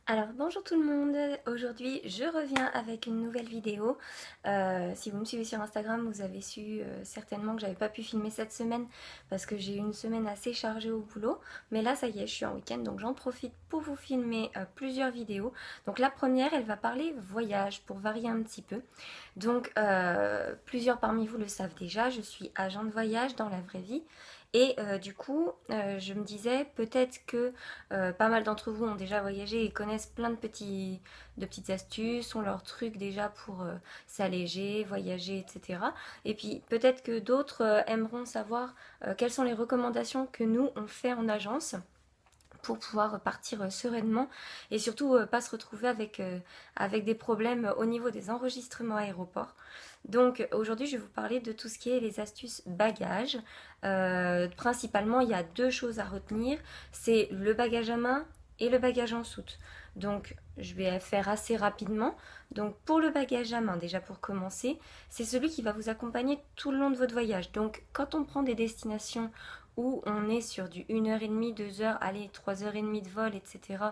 Alors bonjour tout le monde, aujourd'hui je reviens avec une nouvelle vidéo. Si vous me suivez sur Instagram, vous avez su certainement que j'avais pas pu filmer cette semaine parce que j'ai eu une semaine assez chargée au boulot. Mais là ça y est, je suis en week-end donc j'en profite pour vous filmer plusieurs vidéos. Donc la première, elle va parler voyage pour varier un petit peu. Donc plusieurs parmi vous le savent déjà, je suis agent de voyage dans la vraie vie. Et du coup, je me disais peut-être que pas mal d'entre vous ont déjà voyagé et connaissent plein de petites astuces, ont leurs trucs déjà pour s'alléger, voyager, etc. Et puis peut-être que d'autres aimeront savoir quelles sont les recommandations que nous on fait en agence pour pouvoir partir sereinement et surtout pas se retrouver avec des problèmes au niveau des enregistrements aéroports. Donc aujourd'hui je vais vous parler de tout ce qui est les astuces bagages. Principalement il y a deux choses à retenir, c'est le bagage à main et le bagage en soute. Donc je vais faire assez rapidement. Donc pour le bagage à main, déjà pour commencer, c'est celui qui va vous accompagner tout le long de votre voyage. Donc quand on prend des destinations où on est sur du 1h30, 2h, allez 3h30 de vol, etc.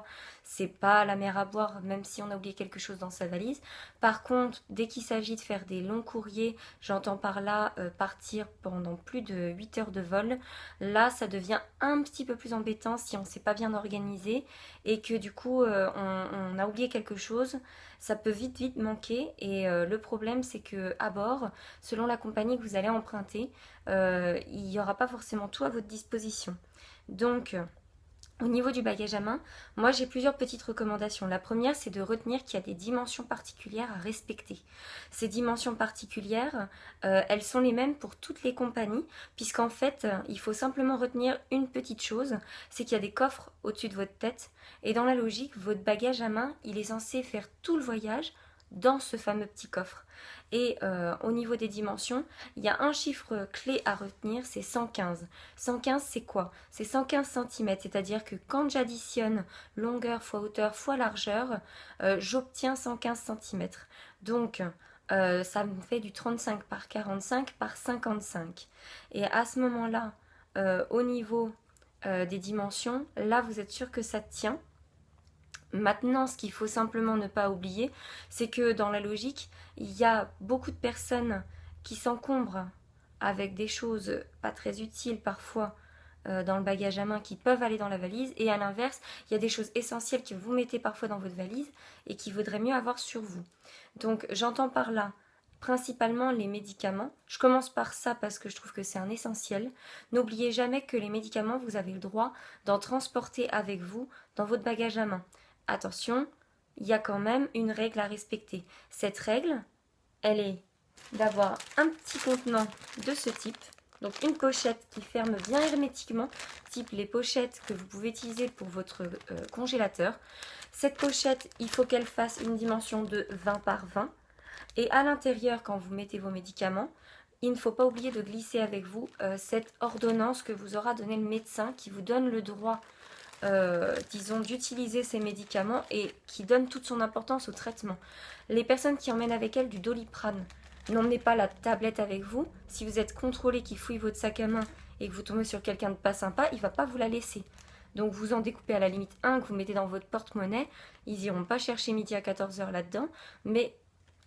C'est pas la mer à boire, même si on a oublié quelque chose dans sa valise. Par contre, dès qu'il s'agit de faire des longs courriers, j'entends par là partir pendant plus de 8 heures de vol, là ça devient un petit peu plus embêtant si on ne s'est pas bien organisé et que du coup on a oublié quelque chose, ça peut vite manquer et le problème c'est que à bord, selon la compagnie que vous allez emprunter, il n'y aura pas forcément tout à votre disposition. Donc, au niveau du bagage à main, moi j'ai plusieurs petites recommandations. La première, c'est de retenir qu'il y a des dimensions particulières à respecter. Ces dimensions particulières, elles sont les mêmes pour toutes les compagnies, puisqu'en fait, il faut simplement retenir une petite chose, c'est qu'il y a des coffres au-dessus de votre tête, et dans la logique, votre bagage à main, il est censé faire tout le voyage dans ce fameux petit coffre. Et au niveau des dimensions, il y a un chiffre clé à retenir, c'est 115. 115, c'est quoi? C'est 115 cm, c'est-à-dire que quand j'additionne longueur fois hauteur fois largeur, j'obtiens 115 cm. Donc, ça me fait du 35 par 45 par 55. Et à ce moment-là, au niveau des dimensions, là, vous êtes sûr que ça tient. Maintenant, ce qu'il faut simplement ne pas oublier, c'est que dans la logique, il y a beaucoup de personnes qui s'encombrent avec des choses pas très utiles parfois dans le bagage à main qui peuvent aller dans la valise, et à l'inverse, il y a des choses essentielles que vous mettez parfois dans votre valise et qui vaudrait mieux avoir sur vous. Donc j'entends par là principalement les médicaments. Je commence par ça parce que je trouve que c'est un essentiel. N'oubliez jamais que les médicaments, vous avez le droit d'en transporter avec vous dans votre bagage à main. Attention, il y a quand même une règle à respecter. Cette règle, elle est d'avoir un petit contenant de ce type, donc une pochette qui ferme bien hermétiquement, type les pochettes que vous pouvez utiliser pour votre congélateur. Cette pochette, il faut qu'elle fasse une dimension de 20 par 20. Et à l'intérieur, quand vous mettez vos médicaments, il ne faut pas oublier de glisser avec vous cette ordonnance que vous aura donné le médecin qui vous donne le droit disons, d'utiliser ces médicaments et qui donne toute son importance au traitement. Les personnes qui emmènent avec elles du Doliprane, n'emmenez pas la tablette avec vous. Si vous êtes contrôlé, qui fouille votre sac à main et que vous tombez sur quelqu'un de pas sympa, il ne va pas vous la laisser. Donc vous en découpez à la limite un que vous mettez dans votre porte-monnaie. Ils n'iront pas chercher midi à 14h là-dedans. Mais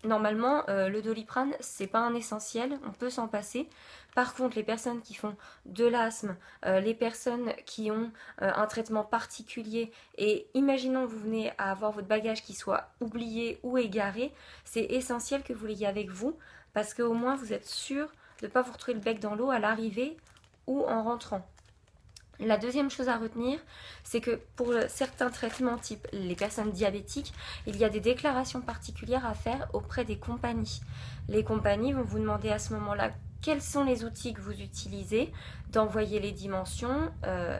normalement, le Doliprane, c'est pas un essentiel, on peut s'en passer. Par contre, les personnes qui font de l'asthme, les personnes qui ont un traitement particulier, et imaginons que vous venez à avoir votre bagage qui soit oublié ou égaré, c'est essentiel que vous l'ayez avec vous, parce qu'au moins vous êtes sûr de ne pas vous retrouver le bec dans l'eau à l'arrivée ou en rentrant. La deuxième chose à retenir, c'est que pour certains traitements type les personnes diabétiques, il y a des déclarations particulières à faire auprès des compagnies. Les compagnies vont vous demander à ce moment-là quels sont les outils que vous utilisez, d'envoyer les dimensions,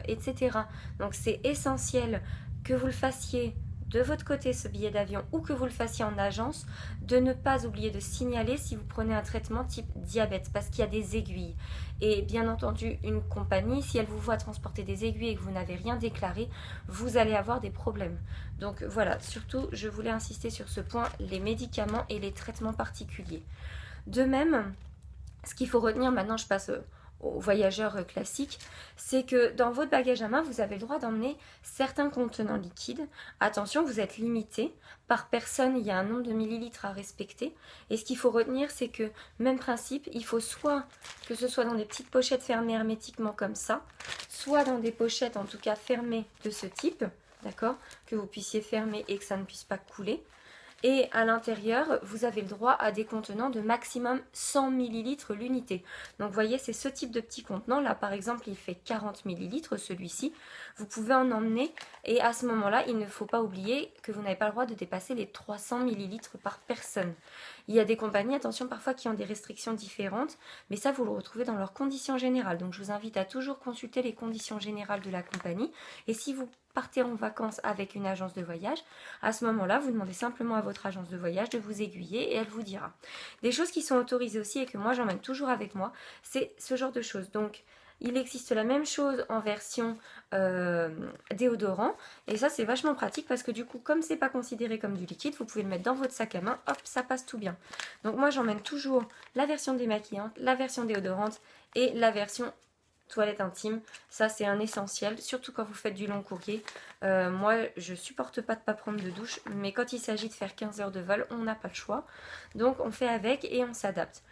etc. Donc c'est essentiel que vous le fassiez de votre côté ce billet d'avion ou que vous le fassiez en agence, de ne pas oublier de signaler si vous prenez un traitement type diabète parce qu'il y a des aiguilles. Et bien entendu, une compagnie, si elle vous voit transporter des aiguilles et que vous n'avez rien déclaré, vous allez avoir des problèmes. Donc voilà, surtout, je voulais insister sur ce point, les médicaments et les traitements particuliers. De même, ce qu'il faut retenir, maintenant je passe aux voyageurs classiques, c'est que dans votre bagage à main, vous avez le droit d'emmener certains contenants liquides. Attention, vous êtes limité. Par personne, il y a un nombre de millilitres à respecter. Et ce qu'il faut retenir, c'est que, même principe, il faut soit que ce soit dans des petites pochettes fermées hermétiquement comme ça, soit dans des pochettes en tout cas fermées de ce type, d'accord, que vous puissiez fermer et que ça ne puisse pas couler. Et à l'intérieur, vous avez le droit à des contenants de maximum 100 ml l'unité. Donc vous voyez, c'est ce type de petit contenant. Là, par exemple, il fait 40 ml, celui-ci. Vous pouvez en emmener. Et à ce moment-là, il ne faut pas oublier que vous n'avez pas le droit de dépasser les 300 ml par personne. Il y a des compagnies, attention, parfois qui ont des restrictions différentes. Mais ça, vous le retrouvez dans leurs conditions générales. Donc je vous invite à toujours consulter les conditions générales de la compagnie. Et si vous partez en vacances avec une agence de voyage, à ce moment-là, vous demandez simplement à votre agence de voyage de vous aiguiller et elle vous dira. Des choses qui sont autorisées aussi et que moi j'emmène toujours avec moi, c'est ce genre de choses. Donc, il existe la même chose en version déodorant et ça c'est vachement pratique parce que du coup comme c'est pas considéré comme du liquide, vous pouvez le mettre dans votre sac à main, hop, ça passe tout bien. Donc moi j'emmène toujours la version démaquillante, la version déodorante et la version toilette intime, ça c'est un essentiel, surtout quand vous faites du long courrier. Moi je supporte pas de pas prendre de douche, mais quand il s'agit de faire 15 heures de vol, on n'a pas le choix. Donc on fait avec et on s'adapte.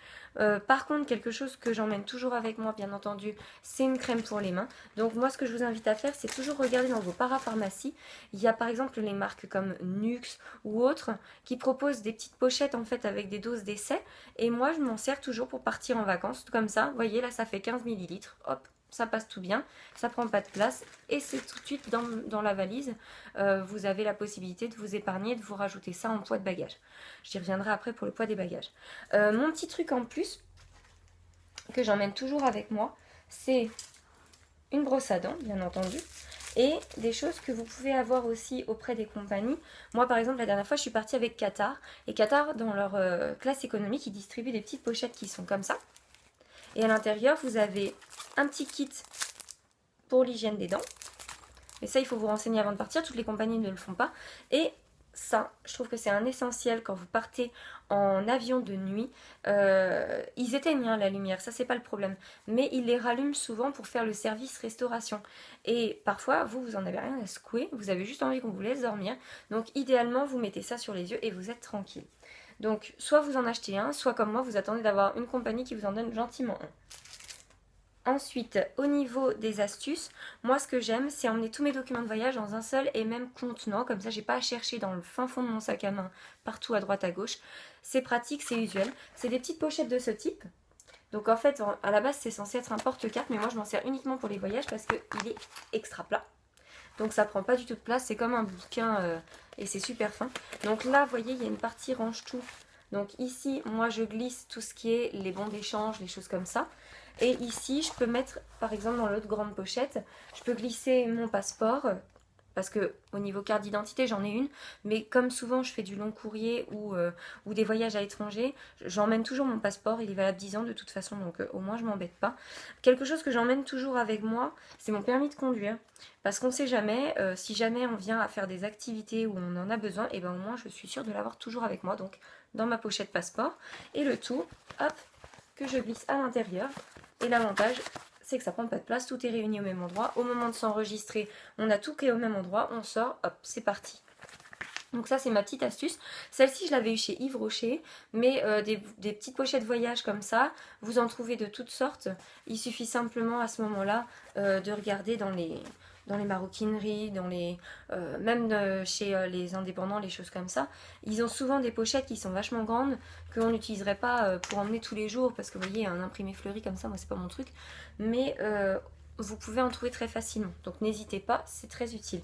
Par contre, quelque chose que j'emmène toujours avec moi, bien entendu, c'est une crème pour les mains. Donc moi ce que je vous invite à faire, c'est toujours regarder dans vos parapharmacies. Il y a par exemple les marques comme Nuxe ou autres qui proposent des petites pochettes en fait avec des doses d'essai. Et moi je m'en sers toujours pour partir en vacances, comme ça. Vous voyez là ça fait 15 ml, hop, ça passe tout bien, ça prend pas de place et c'est tout de suite dans la valise. Vous avez la possibilité de vous épargner, de vous rajouter ça en poids de bagage. J'y reviendrai après pour le poids des bagages. Mon petit truc en plus que j'emmène toujours avec moi, c'est une brosse à dents, bien entendu, et des choses que vous pouvez avoir aussi auprès des compagnies. Moi par exemple la dernière fois je suis partie avec Qatar, et Qatar dans leur classe économique ils distribuent des petites pochettes qui sont comme ça. Et à l'intérieur, vous avez un petit kit pour l'hygiène des dents. Mais ça, il faut vous renseigner avant de partir. Toutes les compagnies ne le font pas. Et ça, je trouve que c'est un essentiel quand vous partez en avion de nuit. Ils éteignent la lumière, ça c'est pas le problème. Mais ils les rallument souvent pour faire le service restauration. Et parfois, vous en avez rien à secouer. Vous avez juste envie qu'on vous laisse dormir. Donc idéalement, vous mettez ça sur les yeux et vous êtes tranquille. Donc, soit vous en achetez un, soit comme moi, vous attendez d'avoir une compagnie qui vous en donne gentiment un. Ensuite, au niveau des astuces, moi ce que j'aime, c'est emmener tous mes documents de voyage dans un seul et même contenant. Comme ça, j'ai pas à chercher dans le fin fond de mon sac à main, partout à droite à gauche. C'est pratique, c'est usuel. C'est des petites pochettes de ce type. Donc en fait, à la base, c'est censé être un porte-carte, mais moi je m'en sers uniquement pour les voyages parce qu'il est extra plat. Donc ça prend pas du tout de place, c'est comme un bouquin et c'est super fin. Donc là, vous voyez, il y a une partie range tout. Donc ici, moi je glisse tout ce qui est les bons d'échange, les choses comme ça. Et ici, je peux mettre, par exemple dans l'autre grande pochette, je peux glisser mon passeport. Parce que au niveau carte d'identité, j'en ai une. Mais comme souvent, je fais du long courrier ou des voyages à l'étranger, j'emmène toujours mon passeport. Il est valable 10 ans de toute façon, donc au moins je m'embête pas. Quelque chose que j'emmène toujours avec moi, c'est mon permis de conduire. Parce qu'on ne sait jamais, si jamais on vient à faire des activités où on en a besoin, et ben au moins je suis sûre de l'avoir toujours avec moi. Donc dans ma pochette passeport. Et le tout, hop, que je glisse à l'intérieur. Et l'avantage, c'est que ça prend pas de place, tout est réuni au même endroit. Au moment de s'enregistrer, on a tout qui est au même endroit, on sort, hop, c'est parti. Donc ça c'est ma petite astuce. Celle-ci je l'avais eu chez Yves Rocher, mais des petites pochettes voyage comme ça, vous en trouvez de toutes sortes. Il suffit simplement à ce moment-là de regarder dans les maroquineries, même chez les indépendants, les choses comme ça. Ils ont souvent des pochettes qui sont vachement grandes, qu'on n'utiliserait pas pour emmener tous les jours, parce que vous voyez, un imprimé fleuri comme ça, moi c'est pas mon truc. Mais vous pouvez en trouver très facilement. Donc n'hésitez pas, c'est très utile.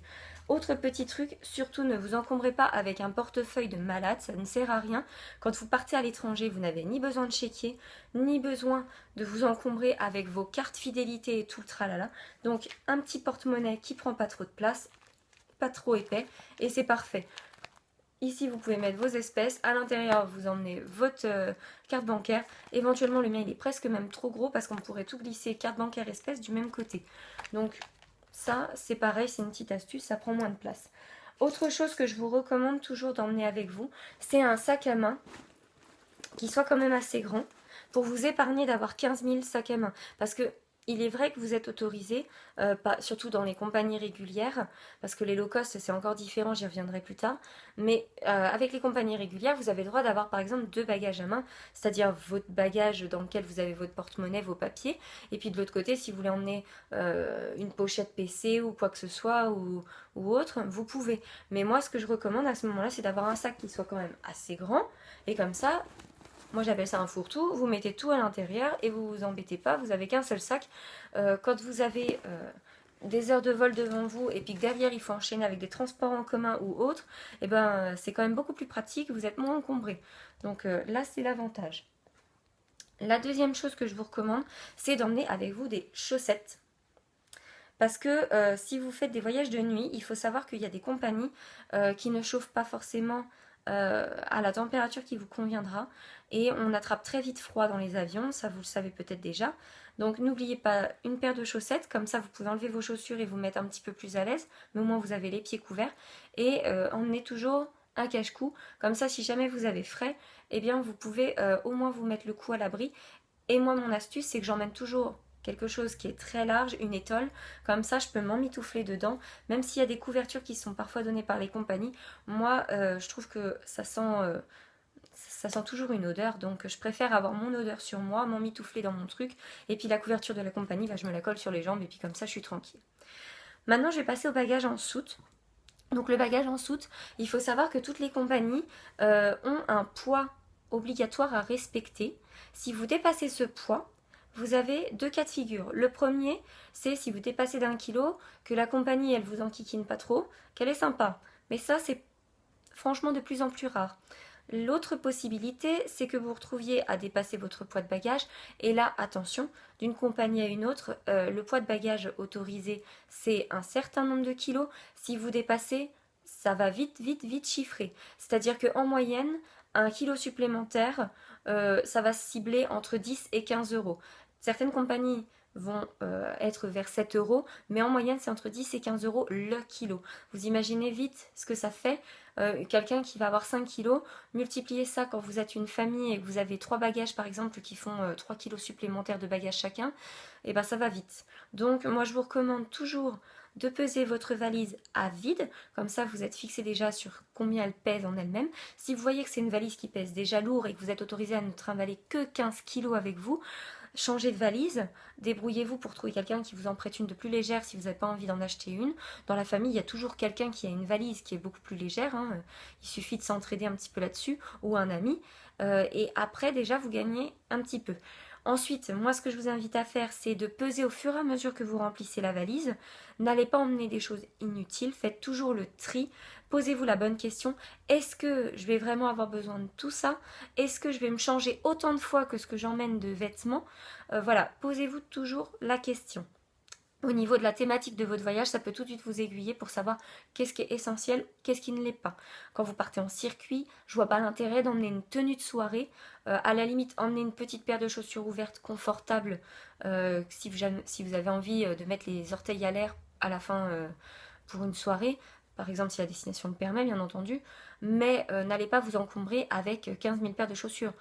Autre petit truc, surtout ne vous encombrez pas avec un portefeuille de malade, ça ne sert à rien. Quand vous partez à l'étranger, vous n'avez ni besoin de chéquier, ni besoin de vous encombrer avec vos cartes fidélité et tout le tralala. Donc un petit porte-monnaie qui prend pas trop de place, pas trop épais, et c'est parfait. Ici, vous pouvez mettre vos espèces. À l'intérieur, vous emmenez votre carte bancaire. Éventuellement, le mien, il est presque même trop gros parce qu'on pourrait tout glisser carte bancaire espèces du même côté. Donc, ça, c'est pareil, c'est une petite astuce, ça prend moins de place. Autre chose que je vous recommande toujours d'emmener avec vous, c'est un sac à main qui soit quand même assez grand. pour vous épargner d'avoir 15 000 sacs à main. Parce que il est vrai que vous êtes autorisé, surtout dans les compagnies régulières, parce que les low cost c'est encore différent, j'y reviendrai plus tard, mais avec les compagnies régulières, vous avez le droit d'avoir par exemple 2 bagages à main, c'est-à-dire votre bagage dans lequel vous avez votre porte-monnaie, vos papiers, et puis de l'autre côté, si vous voulez emmener une pochette PC ou quoi que ce soit, ou autre, vous pouvez. Mais moi, ce que je recommande à ce moment-là, c'est d'avoir un sac qui soit quand même assez grand, et comme ça, moi j'appelle ça un fourre-tout, vous mettez tout à l'intérieur et vous vous embêtez pas, vous avez qu'un seul sac. Quand vous avez des heures de vol devant vous et puis que derrière il faut enchaîner avec des transports en commun ou autres, et ben c'est quand même beaucoup plus pratique, vous êtes moins encombré. Donc là c'est l'avantage. La deuxième chose que je vous recommande, c'est d'emmener avec vous des chaussettes. Parce que si vous faites des voyages de nuit, il faut savoir qu'il y a des compagnies qui ne chauffent pas forcément à la température qui vous conviendra. Et on attrape très vite froid dans les avions, ça vous le savez peut-être déjà. Donc n'oubliez pas une paire de chaussettes, comme ça vous pouvez enlever vos chaussures et vous mettre un petit peu plus à l'aise, mais au moins vous avez les pieds couverts. Et emmenez toujours un cache-cou, comme ça si jamais vous avez frais, eh bien vous pouvez au moins vous mettre le cou à l'abri. Et moi mon astuce c'est que j'emmène toujours quelque chose qui est très large, une étole, comme ça je peux m'emmitoufler dedans, même s'il y a des couvertures qui sont parfois données par les compagnies, moi je trouve que ça sent toujours une odeur, donc je préfère avoir mon odeur sur moi, m'emmitoufler dans mon truc, et puis la couverture de la compagnie, bah, je me la colle sur les jambes, et puis comme ça je suis tranquille. Maintenant je vais passer au bagage en soute. Donc le bagage en soute, il faut savoir que toutes les compagnies ont un poids obligatoire à respecter. Si vous dépassez ce poids, vous avez 2 cas de figure. Le premier, c'est si vous dépassez d'1 kilo, que la compagnie, elle vous enquiquine pas trop, qu'elle est sympa. Mais ça, c'est franchement de plus en plus rare. L'autre possibilité, c'est que vous vous retrouviez à dépasser votre poids de bagage. Et là, attention, d'une compagnie à une autre, le poids de bagage autorisé, c'est un certain nombre de kilos. Si vous dépassez, ça va vite, vite, vite chiffrer. C'est-à-dire qu'en moyenne, un kilo supplémentaire, ça va se cibler entre 10 et 15 euros. Certaines compagnies vont être vers 7 euros, mais en moyenne c'est entre 10 et 15 euros le kilo. Vous imaginez vite ce que ça fait. Quelqu'un qui va avoir 5 kilos, multipliez ça quand vous êtes une famille et que vous avez 3 bagages par exemple qui font 3 kilos supplémentaires de bagages chacun, et ben ça va vite. Donc moi je vous recommande toujours de peser votre valise à vide, comme ça vous êtes fixé déjà sur combien elle pèse en elle-même. Si vous voyez que c'est une valise qui pèse déjà lourd et que vous êtes autorisé à ne trimballer que 15 kilos avec vous, changez de valise, débrouillez-vous pour trouver quelqu'un qui vous en prête une de plus légère si vous n'avez pas envie d'en acheter une. Dans la famille, il y a toujours quelqu'un qui a une valise qui est beaucoup plus légère, hein. Il suffit de s'entraider un petit peu là-dessus, ou un ami, et après déjà vous gagnez un petit peu. Ensuite, moi ce que je vous invite à faire, c'est de peser au fur et à mesure que vous remplissez la valise. N'allez pas emmener des choses inutiles, faites toujours le tri. Posez-vous la bonne question, est-ce que je vais vraiment avoir besoin de tout ça? Est-ce que je vais me changer autant de fois que ce que j'emmène de vêtements? Voilà, posez-vous toujours la question. Au niveau de la thématique de votre voyage, ça peut tout de suite vous aiguiller pour savoir qu'est-ce qui est essentiel, qu'est-ce qui ne l'est pas. Quand vous partez en circuit, je vois pas l'intérêt d'emmener une tenue de soirée. À la limite, emmener une petite paire de chaussures ouvertes, confortables, si vous avez envie de mettre les orteils à l'air à la fin pour une soirée. Par exemple, si la destination le permet, bien entendu. Mais n'allez pas vous encombrer avec 15 000 paires de chaussures.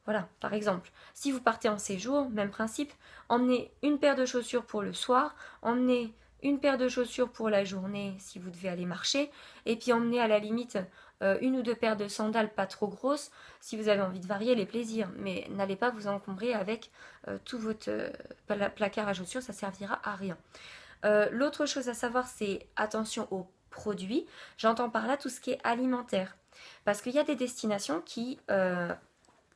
Voilà, par exemple, si vous partez en séjour, même principe, emmenez une paire de chaussures pour le soir, emmenez une paire de chaussures pour la journée si vous devez aller marcher, et puis emmenez à la limite une ou deux paires de sandales pas trop grosses si vous avez envie de varier les plaisirs. Mais n'allez pas vous encombrer avec tout votre placard à chaussures, ça servira à rien. L'autre chose à savoir, c'est attention aux produits. J'entends par là tout ce qui est alimentaire. Parce qu'il y a des destinations qui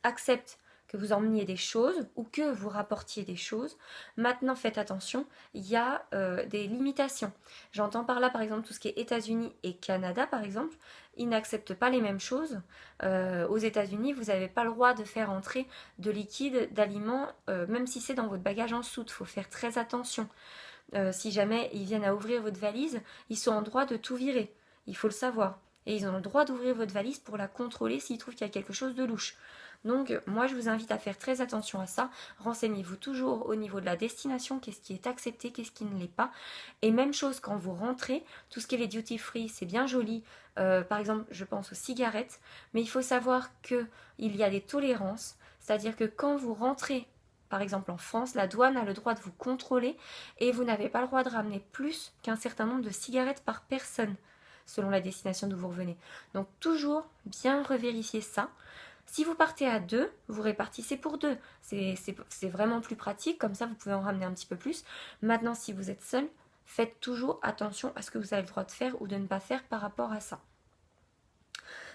acceptent que vous emmeniez des choses ou que vous rapportiez des choses. Maintenant, faites attention, il y a des limitations. J'entends par là, par exemple, tout ce qui est États-Unis et Canada, par exemple, ils n'acceptent pas les mêmes choses. Aux États-Unis, vous n'avez pas le droit de faire entrer de liquide, d'aliments, même si c'est dans votre bagage en soute. Il faut faire très attention. Si jamais ils viennent à ouvrir votre valise, ils sont en droit de tout virer. Il faut le savoir. Et ils ont le droit d'ouvrir votre valise pour la contrôler s'ils trouvent qu'il y a quelque chose de louche. Donc moi je vous invite à faire très attention à ça. Renseignez-vous toujours au niveau de la destination, qu'est-ce qui est accepté, qu'est-ce qui ne l'est pas. Et même chose quand vous rentrez, tout ce qui est les duty free, c'est bien joli. Par exemple, je pense aux cigarettes, mais il faut savoir qu'il y a des tolérances. C'est-à-dire que quand vous rentrez, par exemple en France, la douane a le droit de vous contrôler et vous n'avez pas le droit de ramener plus qu'un certain nombre de cigarettes par personne, selon la destination d'où vous revenez. Donc toujours bien revérifier ça. Si vous partez à 2, vous répartissez pour 2. C'est vraiment plus pratique, comme ça vous pouvez en ramener un petit peu plus. Maintenant, si vous êtes seul, faites toujours attention à ce que vous avez le droit de faire ou de ne pas faire par rapport à ça.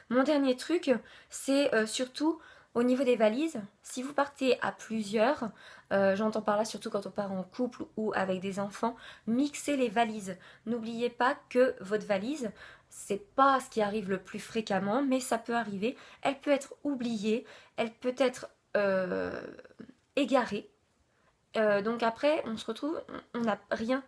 Mon dernier truc, c'est surtout au niveau des valises. Si vous partez à plusieurs, j'entends par là surtout quand on part en couple ou avec des enfants, mixez les valises. N'oubliez pas que votre valise, c'est pas ce qui arrive le plus fréquemment, mais ça peut arriver. Elle peut être oubliée, elle peut être égarée. Donc après, on se retrouve, on n'a rien.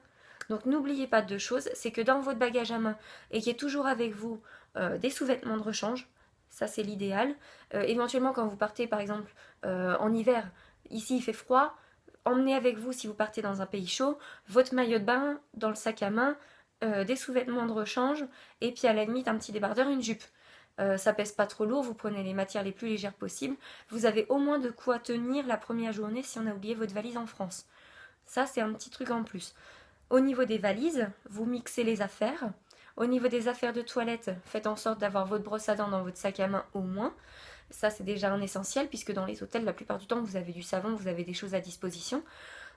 Donc n'oubliez pas de deux choses, c'est que dans votre bagage à main et qui est toujours avec vous des sous-vêtements de rechange, ça c'est l'idéal. Éventuellement quand vous partez par exemple en hiver, ici il fait froid, emmenez avec vous si vous partez dans un pays chaud, votre maillot de bain dans le sac à main, des sous-vêtements de rechange et puis à la limite un petit débardeur, une jupe. Ça pèse pas trop lourd, vous prenez les matières les plus légères possibles. Vous avez au moins de quoi tenir la première journée si on a oublié votre valise en France. Ça c'est un petit truc en plus. Au niveau des valises, vous mixez les affaires. Au niveau des affaires de toilette, faites en sorte d'avoir votre brosse à dents dans votre sac à main au moins. Ça, c'est déjà un essentiel puisque dans les hôtels, la plupart du temps, vous avez du savon, vous avez des choses à disposition.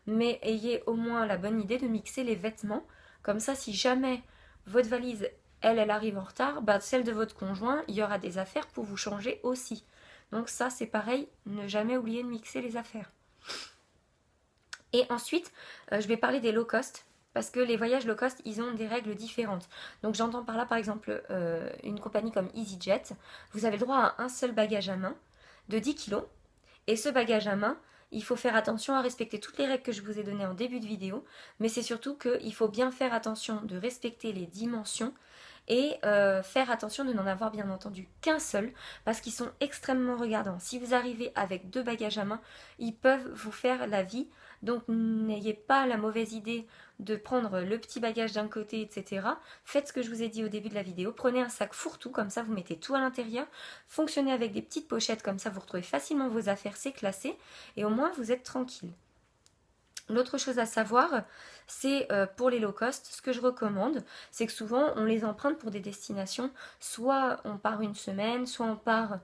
Mais ayez au moins la bonne idée de mixer les vêtements. Comme ça, si jamais votre valise, elle arrive en retard, bah, celle de votre conjoint, il y aura des affaires pour vous changer aussi. Donc ça, c'est pareil, ne jamais oublier de mixer les affaires. Et ensuite, je vais parler des low cost. Parce que les voyages low cost, ils ont des règles différentes. Donc j'entends par là, par exemple, une compagnie comme EasyJet. Vous avez le droit à un seul bagage à main de 10 kg. Et ce bagage à main, il faut faire attention à respecter toutes les règles que je vous ai données en début de vidéo. Mais c'est surtout qu'il faut bien faire attention de respecter les dimensions et faire attention de n'en avoir bien entendu qu'un seul parce qu'ils sont extrêmement regardants. Si vous arrivez avec 2 bagages à main, ils peuvent vous faire la vie. Donc n'ayez pas la mauvaise idée de prendre le petit bagage d'un côté, etc. Faites ce que je vous ai dit au début de la vidéo. Prenez un sac fourre-tout, comme ça vous mettez tout à l'intérieur. Fonctionnez avec des petites pochettes, comme ça vous retrouvez facilement vos affaires, c'est classé. Et au moins vous êtes tranquille. L'autre chose à savoir, c'est pour les low cost, ce que je recommande, c'est que souvent on les emprunte pour des destinations, soit on part une semaine, soit on part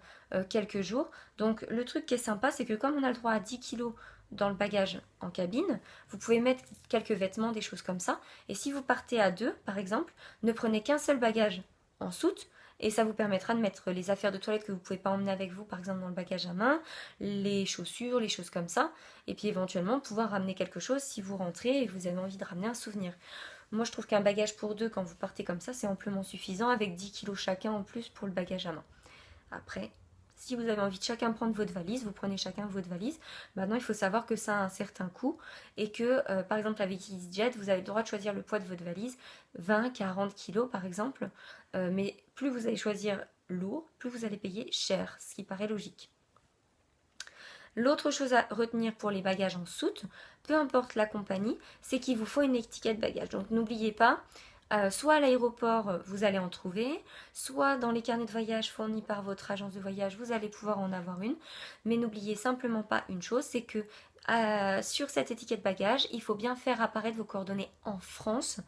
quelques jours. Donc le truc qui est sympa, c'est que comme on a le droit à 10 kg dans le bagage en cabine, vous pouvez mettre quelques vêtements, des choses comme ça. Et si vous partez à 2, par exemple, ne prenez qu'un seul bagage en soute. Et ça vous permettra de mettre les affaires de toilette que vous ne pouvez pas emmener avec vous, par exemple dans le bagage à main, les chaussures, les choses comme ça. Et puis éventuellement pouvoir ramener quelque chose si vous rentrez et que vous avez envie de ramener un souvenir. Moi je trouve qu'un bagage pour 2 quand vous partez comme ça, c'est amplement suffisant avec 10 kg chacun en plus pour le bagage à main. Après, si vous avez envie de chacun prendre votre valise, vous prenez chacun votre valise. Maintenant, il faut savoir que ça a un certain coût et que, par exemple, avec EasyJet, vous avez le droit de choisir le poids de votre valise, 20, 40 kg par exemple. Mais plus vous allez choisir lourd, plus vous allez payer cher, ce qui paraît logique. L'autre chose à retenir pour les bagages en soute, peu importe la compagnie, c'est qu'il vous faut une étiquette bagage. Donc n'oubliez pas, soit à l'aéroport, vous allez en trouver, soit dans les carnets de voyage fournis par votre agence de voyage, vous allez pouvoir en avoir une. Mais n'oubliez simplement pas une chose, c'est que sur cette étiquette bagage, il faut bien faire apparaître vos coordonnées en France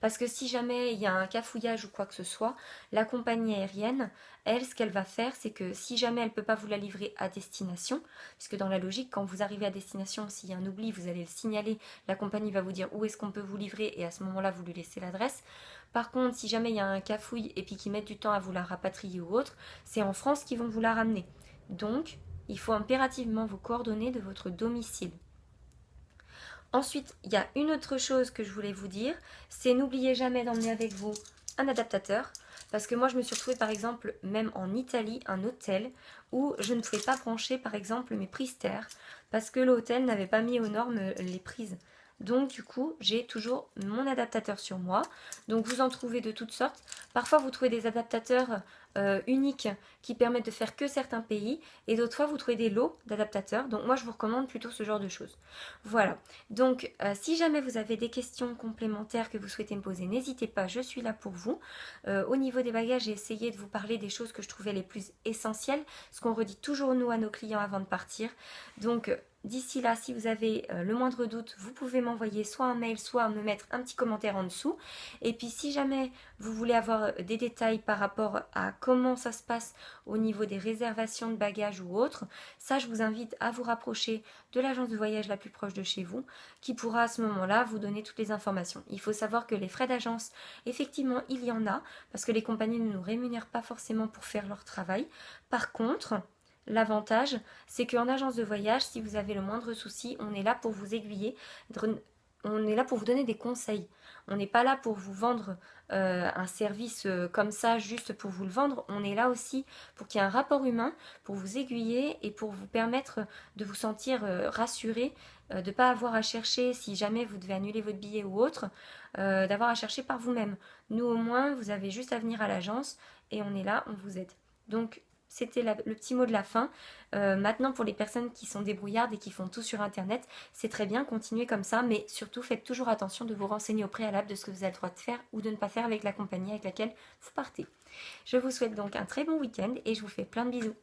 parce que si jamais il y a un cafouillage ou quoi que ce soit, la compagnie aérienne, elle, ce qu'elle va faire, c'est que si jamais elle ne peut pas vous la livrer à destination, puisque dans la logique, quand vous arrivez à destination, s'il y a un oubli, vous allez le signaler, la compagnie va vous dire où est-ce qu'on peut vous livrer et à ce moment-là, vous lui laissez l'adresse. Par contre, si jamais il y a un cafouille et puis qu'ils mettent du temps à vous la rapatrier ou autre, c'est en France qu'ils vont vous la ramener. Donc, il faut impérativement vos coordonnées de votre domicile. Ensuite, il y a une autre chose que je voulais vous dire, c'est n'oubliez jamais d'emmener avec vous un adaptateur. Parce que moi, je me suis retrouvée par exemple, même en Italie, un hôtel où je ne pouvais pas brancher par exemple mes prises terre parce que l'hôtel n'avait pas mis aux normes les prises. Donc du coup, j'ai toujours mon adaptateur sur moi. Donc vous en trouvez de toutes sortes. Parfois, vous trouvez des adaptateurs uniques qui permettent de faire que certains pays. Et d'autres fois, vous trouvez des lots d'adaptateurs. Donc moi, je vous recommande plutôt ce genre de choses. Voilà. Donc si jamais vous avez des questions complémentaires que vous souhaitez me poser, n'hésitez pas, je suis là pour vous. Au niveau des bagages, j'ai essayé de vous parler des choses que je trouvais les plus essentielles. Ce qu'on redit toujours nous à nos clients avant de partir. Donc d'ici là, si vous avez le moindre doute, vous pouvez m'envoyer soit un mail, soit me mettre un petit commentaire en dessous. Et puis si jamais vous voulez avoir des détails par rapport à comment ça se passe au niveau des réservations de bagages ou autres, ça je vous invite à vous rapprocher de l'agence de voyage la plus proche de chez vous, qui pourra à ce moment-là vous donner toutes les informations. Il faut savoir que les frais d'agence, effectivement, il y en a, parce que les compagnies ne nous rémunèrent pas forcément pour faire leur travail. Par contre, l'avantage, c'est qu'en agence de voyage, si vous avez le moindre souci, on est là pour vous aiguiller, on est là pour vous donner des conseils. On n'est pas là pour vous vendre un service comme ça, juste pour vous le vendre. On est là aussi pour qu'il y ait un rapport humain, pour vous aiguiller et pour vous permettre de vous sentir rassuré, de ne pas avoir à chercher, si jamais vous devez annuler votre billet ou autre, d'avoir à chercher par vous-même. Nous au moins, vous avez juste à venir à l'agence et on est là, on vous aide. Donc c'était le petit mot de la fin. Maintenant, pour les personnes qui sont débrouillardes et qui font tout sur Internet, c'est très bien, continuez comme ça, mais surtout faites toujours attention de vous renseigner au préalable de ce que vous avez le droit de faire ou de ne pas faire avec la compagnie avec laquelle vous partez. Je vous souhaite donc un très bon week-end et je vous fais plein de bisous.